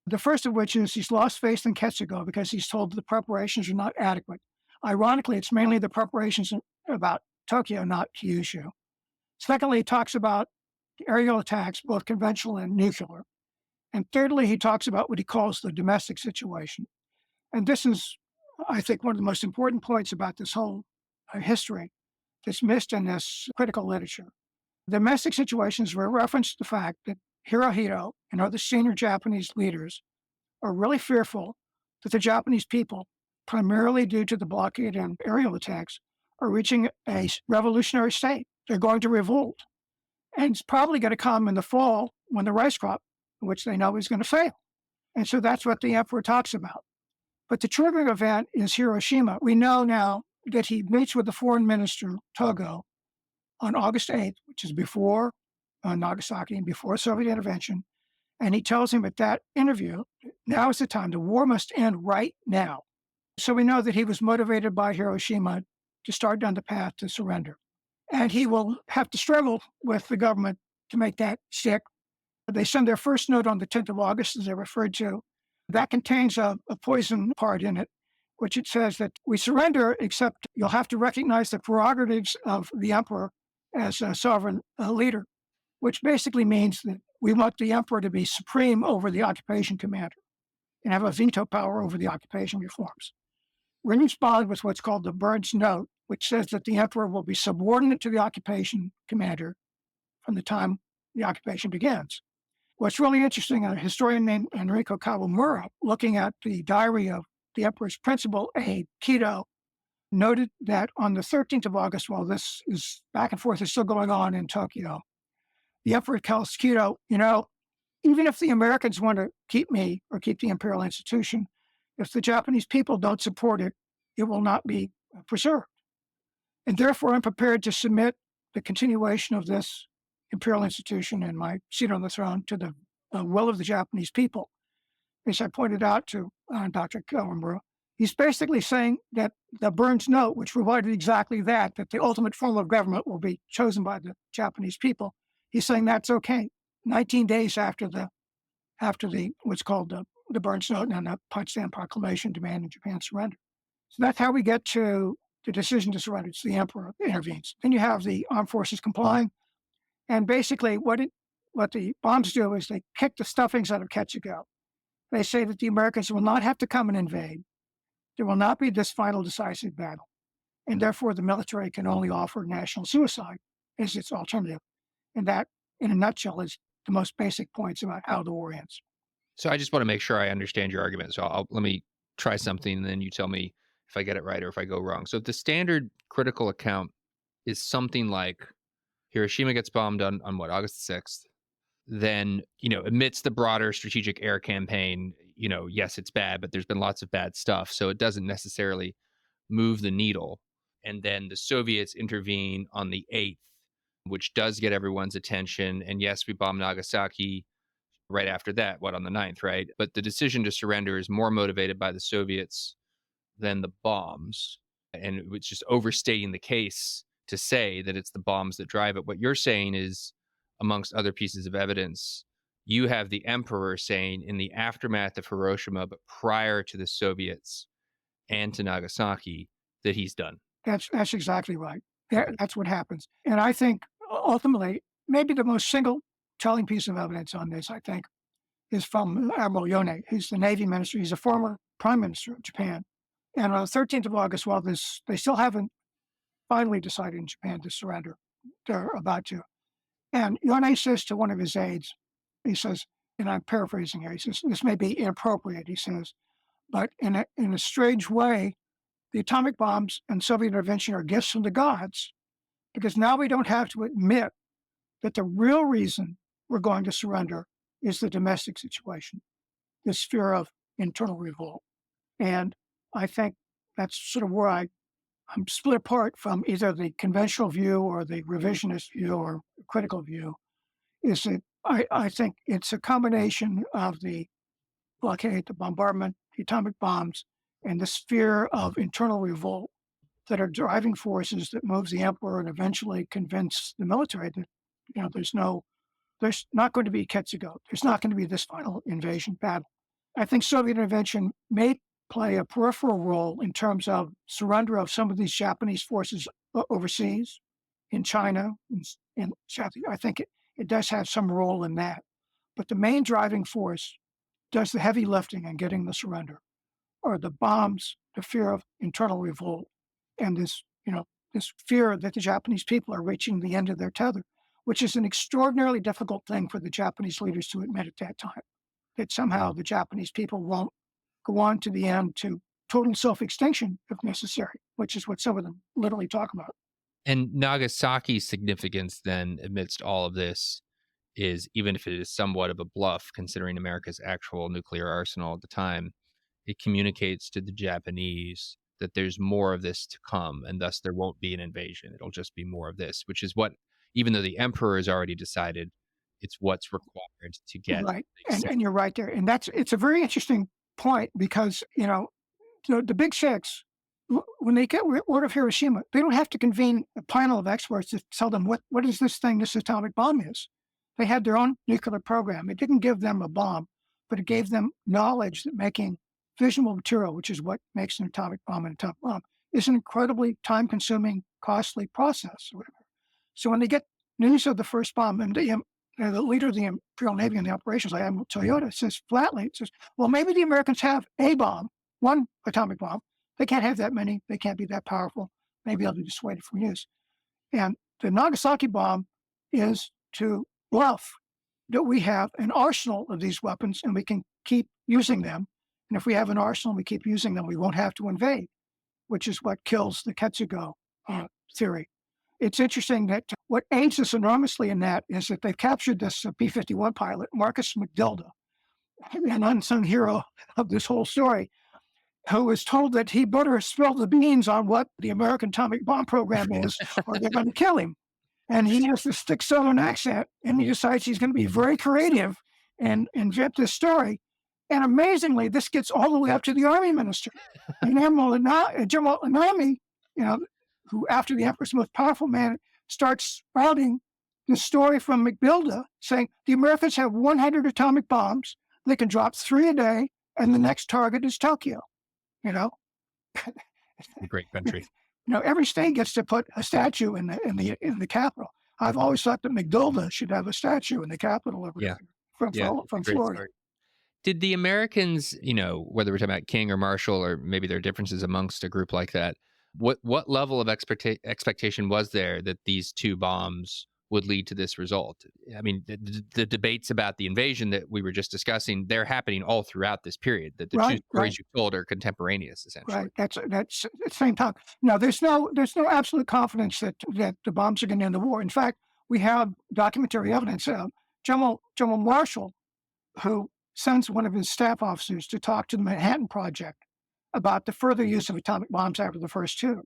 the first of which is he's lost faith in Ketsugo because he's told the preparations are not adequate. Ironically, it's mainly the preparations about Tokyo, not Kyushu. Secondly, he talks about the aerial attacks, both conventional and nuclear. And thirdly, he talks about what he calls the domestic situation. And this is, I think, one of the most important points about this whole history that's missed in this critical literature. The domestic situations were a reference to the fact that Hirohito and other senior Japanese leaders are really fearful that the Japanese people, primarily due to the blockade and aerial attacks, are reaching a revolutionary state. They're going to revolt. And it's probably going to come in the fall when the rice crop, which they know is going to fail. And so that's what the emperor talks about. But the triggering event is Hiroshima. We know now that he meets with the foreign minister, Togo, on August 8th, which is before Nagasaki and before Soviet intervention. And he tells him at that interview, now is the time. The war must end right now. So we know that he was motivated by Hiroshima to start down the path to surrender. And he will have to struggle with the government to make that stick. They send their first note on the 10th of August, as I referred to. That contains a poison part in it, which it says that we surrender, except you'll have to recognize the prerogatives of the emperor as a sovereign leader, which basically means that we want the emperor to be supreme over the occupation commander and have a veto power over the occupation reforms. We respond with what's called the Burns Note, which says that the emperor will be subordinate to the occupation commander from the time the occupation begins. What's really interesting, a historian named Enrico Kawamura, looking at the diary of the emperor's principal aide, Kido, noted that on the 13th of August, while this is back and forth is still going on in Tokyo, the emperor tells Kido, even if the Americans want to keep me or keep the imperial institution, if the Japanese people don't support it, it will not be preserved. And therefore, I'm prepared to submit the continuation of this imperial institution and my seat on the throne to the will of the Japanese people. As I pointed out to Dr. Kawamura, he's basically saying that the Burns Note, which provided exactly that the ultimate form of government will be chosen by the Japanese people, he's saying that's okay. 19 days after the what's called the Burns Note and the Potsdam Proclamation demanding Japan's surrender. So that's how we get to the decision to surrender. It's the emperor intervenes. Then you have the armed forces complying, and basically what the bombs do is they kick the stuffings out of Ketchigo. They say that the Americans will not have to come and invade. There will not be this final decisive battle, and therefore the military can only offer national suicide as its alternative. And that, in a nutshell, is the most basic points about how the war ends. So I just want to make sure I understand your argument. So let me try something, and then you tell me if I get it right or if I go wrong. So if the standard critical account is something like Hiroshima gets bombed on what, August 6th, then, amidst the broader strategic air campaign, yes, it's bad, but there's been lots of bad stuff. So it doesn't necessarily move the needle. And then the Soviets intervene on the 8th, which does get everyone's attention. And yes, we bomb Nagasaki right after that, on the 9th, right? But the decision to surrender is more motivated by the Soviets than the bombs. And it's just overstating the case to say that it's the bombs that drive it. What you're saying is, amongst other pieces of evidence, you have the emperor saying in the aftermath of Hiroshima, but prior to the Soviets and to Nagasaki, that he's done. That's exactly right. That's what happens. And I think ultimately, maybe the most single telling piece of evidence on this, I think, is from Admiral Yone. He's the Navy minister. He's a former prime minister of Japan. And on the 13th of August, while they still haven't finally decided in Japan to surrender, they're about to. And Yone says to one of his aides, he says, and I'm paraphrasing here, he says, this may be inappropriate, he says, but in a strange way, the atomic bombs and Soviet intervention are gifts from the gods, because now we don't have to admit that the real reason we're going to surrender is the domestic situation, this fear of internal revolt. And I think that's sort of where I'm split apart from either the conventional view or the revisionist view or critical view, is that I think it's a combination of the blockade, the bombardment, the atomic bombs, and this fear of internal revolt that are driving forces that moves the emperor and eventually convince the military that there's not going to be Ketchigo. There's not going to be this final invasion battle. I think Soviet intervention may play a peripheral role in terms of surrender of some of these Japanese forces overseas, in China, and South. I think it does have some role in that. But the main driving force does the heavy lifting in getting the surrender, or the bombs, the fear of internal revolt, and this fear that the Japanese people are reaching the end of their tether, which is an extraordinarily difficult thing for the Japanese leaders to admit at that time, that somehow the Japanese people won't go on to the end to total self-extinction if necessary, which is what some of them literally talk about. And Nagasaki's significance then amidst all of this is, even if it is somewhat of a bluff, considering America's actual nuclear arsenal at the time, it communicates to the Japanese that there's more of this to come, and thus there won't be an invasion. It'll just be more of this, which is what, even though the emperor has already decided, it's what's required to get. Right, and you're right there. And it's a very interesting point, because, the Big Six, when they get word of Hiroshima, they don't have to convene a panel of experts to tell them what is this thing, this atomic bomb is. They had their own nuclear program. It didn't give them a bomb, but it gave them knowledge that making fissionable material, which is what makes an atomic bomb an atomic bomb, is an incredibly time-consuming, costly process. Or whatever. So when they get news of the first bomb, and the leader of the Imperial Navy and the operations, like Admiral Toyota, says flatly, well, maybe the Americans have a bomb, one atomic bomb. They can't have that many. They can't be that powerful. Maybe they'll be dissuaded from use. And the Nagasaki bomb is to bluff that we have an arsenal of these weapons and we can keep using them. And if we have an arsenal and we keep using them, we won't have to invade, which is what kills the Ketsugo theory. It's interesting that what aids us enormously in that is that they've captured this P-51 pilot, Marcus McDilda, an unsung hero of this whole story, who was told that he better spill the beans on what the American atomic bomb program is, or they're going to kill him. And he has this thick Southern accent, and he decides he's going to be very creative and invent this story. And amazingly, this gets all the way up to the Army minister. And General Anami, who after the Emperor's most powerful man, starts spouting the story from McBilda, saying the Americans have 100 atomic bombs. They can drop 3 a day, and the next target is Tokyo. A great country. Every state gets to put a statue in the capital. I've always thought that McDilda should have a statue in the capital from Florida. Story. Did the Americans, whether we're talking about King or Marshall, or maybe there are differences amongst a group like that, what level of expectation was there that these 2 bombs would lead to this result? I mean, the debates about the invasion that we were just discussing, they're happening all throughout this period. That the 2 stories you told are contemporaneous, essentially. Right. That's at the same time. No, there's no absolute confidence that the bombs are going to end the war. In fact, we have documentary evidence. General Marshall, who sends one of his staff officers to talk to the Manhattan Project about the further use of atomic bombs after the first 2.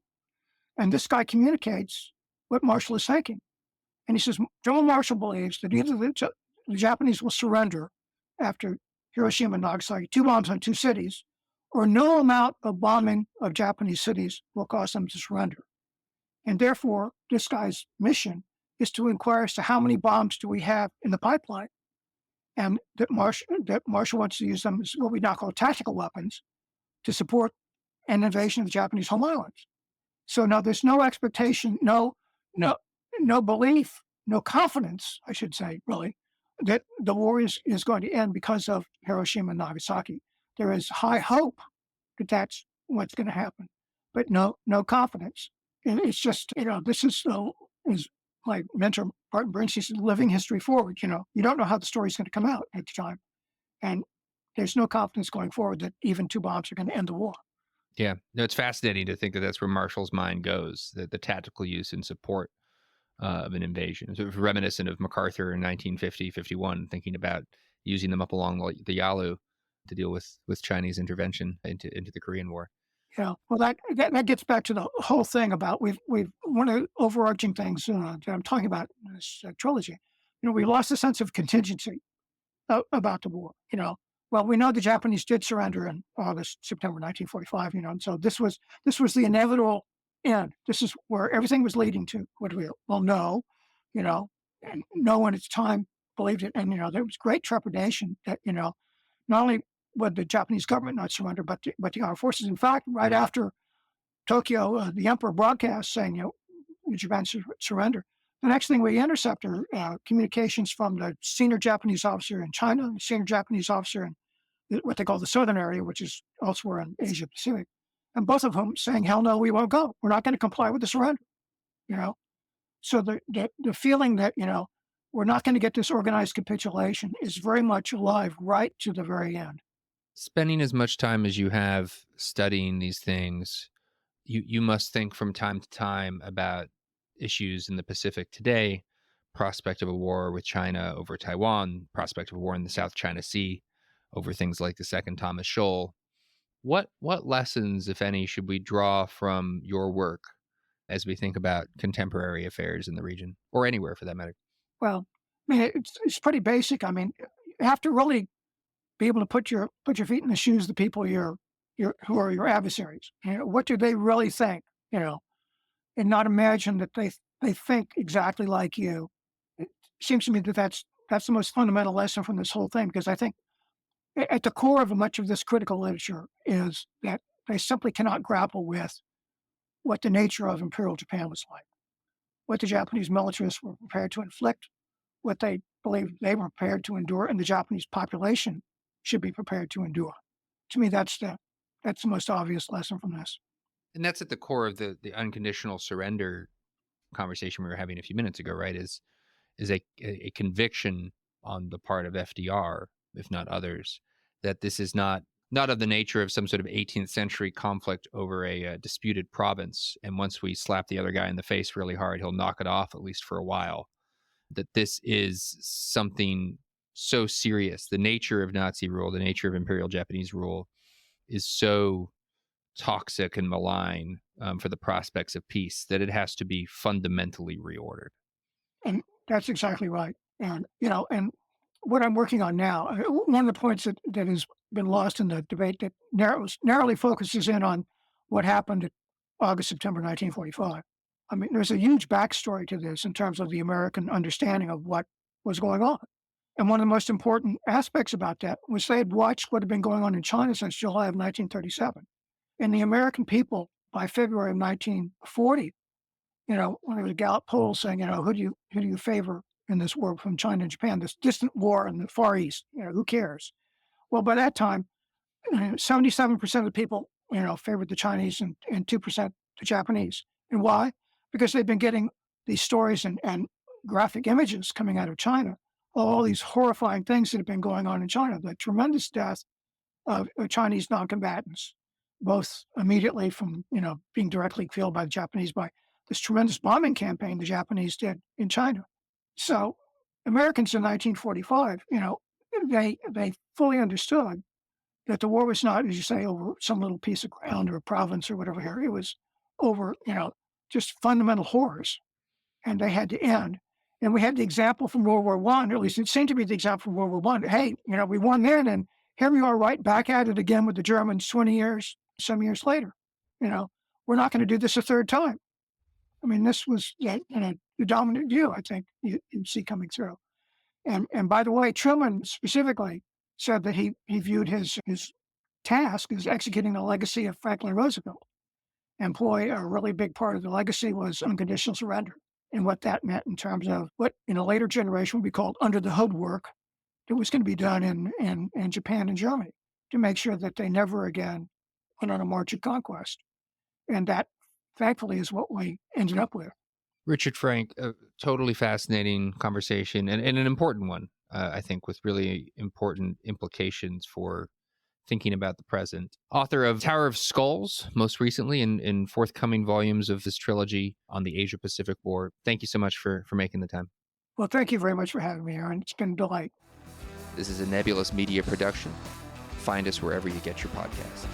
And this guy communicates what Marshall is thinking. And he says, General Marshall believes that either the Japanese will surrender after Hiroshima and Nagasaki, 2 bombs on 2 cities, or no amount of bombing of Japanese cities will cause them to surrender. And therefore, this guy's mission is to inquire as to how many bombs do we have in the pipeline, and that Marshall wants to use them as what we now call tactical weapons to support an invasion of the Japanese home islands. So now there's no expectation, no belief, no confidence, I should say, really, that the war is going to end because of Hiroshima and Nagasaki. There is high hope that that's what's going to happen, but no confidence. And it's just, this is my mentor, Barton Bernstein, said, living history forward. You don't know how the story's going to come out at the time. And there's no confidence going forward that even 2 bombs are going to end the war. Yeah. No, it's fascinating to think that that's where Marshall's mind goes, the tactical use and support of an invasion. It's sort of reminiscent of MacArthur in 1950-51, thinking about using them up along the Yalu to deal with Chinese intervention into the Korean War. Yeah, well, that gets back to the whole thing about we've one of the overarching things that I'm talking about in this trilogy. We lost a sense of contingency about the war. Well, we know the Japanese did surrender in September 1945. And so this was the inevitable end. This is where everything was leading to. What do we? Well, no, and no one at the time believed it, and there was great trepidation that not only would the Japanese government not surrender, but the armed forces. In fact, right after Tokyo, the emperor broadcast saying, Japan surrender. The next thing we intercept are communications from the senior Japanese officer in China, the senior Japanese officer in what they call the southern area, which is elsewhere in Asia Pacific, and both of them saying, hell no, we won't go. We're not going to comply with the surrender. So the feeling that, we're not going to get this organized capitulation is very much alive right to the very end. Spending as much time as you have studying these things, you must think from time to time about issues in the Pacific today, prospect of a war with China over Taiwan, prospect of a war in the South China Sea over things like the Second Thomas Shoal. What lessons, if any, should we draw from your work as we think about contemporary affairs in the region, or anywhere for that matter? Well, I mean, it's pretty basic. I mean, you have to really be able to put your feet in the shoes of the people who are your adversaries. What do they really think? And not imagine that they think exactly like you. It seems to me that that's the most fundamental lesson from this whole thing, because I think at the core of much of this critical literature is that they simply cannot grapple with what the nature of Imperial Japan was like, what the Japanese militarists were prepared to inflict, what they believed they were prepared to endure, and the Japanese population should be prepared to endure. To me, that's the most obvious lesson from this. And that's at the core of the unconditional surrender conversation we were having a few minutes ago, right? Is a conviction on the part of FDR, if not others, that this is not of the nature of some sort of 18th century conflict over a disputed province. And once we slap the other guy in the face really hard, he'll knock it off, at least for a while. That this is something so serious. The nature of Nazi rule, the nature of Imperial Japanese rule is so toxic and malign for the prospects of peace that it has to be fundamentally reordered. And that's exactly right. And, and what I'm working on now, one of the points that has been lost in the debate that narrowly focuses in on what happened at August, September 1945. I mean, there's a huge backstory to this in terms of the American understanding of what was going on. And one of the most important aspects about that was they had watched what had been going on in China since July of 1937. And the American people, by February of 1940, when there was a Gallup poll saying, who do you favor in this war from China and Japan, this distant war in the Far East, who cares? Well, by that time, 77% of the people, favored the Chinese and 2% the Japanese. And why? Because they've been getting these stories and graphic images coming out of China, all these horrifying things that have been going on in China, the tremendous death of Chinese non-combatants, both immediately from, being directly killed by the Japanese by this tremendous bombing campaign the Japanese did in China. So Americans in 1945, they fully understood that the war was not, as you say, over some little piece of ground or a province or whatever here. It was over, just fundamental horrors, and they had to end. And we had the example from World War I, or at least it seemed to be the example from World War I. Hey, we won then, and here we are right back at it again with the Germans 20 years, some years later. We're not going to do this a third time. I mean, this was the dominant view, I think, you see coming through. And by the way, Truman specifically said that he viewed his task as executing the legacy of Franklin Roosevelt. And boy, a really big part of the legacy was unconditional surrender, and what that meant in terms of what in a later generation would be called under the hood work that was going to be done in Japan and Germany to make sure that they never again went on a march of conquest. And that, thankfully, is what we ended up with. Richard Frank, a totally fascinating conversation and an important one, I think, with really important implications for thinking about the present. Author of Tower of Skulls, most recently in forthcoming volumes of this trilogy on the Asia-Pacific War. Thank you so much for making the time. Well, thank you very much for having me, Aaron. It's been a delight. This is a Nebulous Media production. Find us wherever you get your podcasts.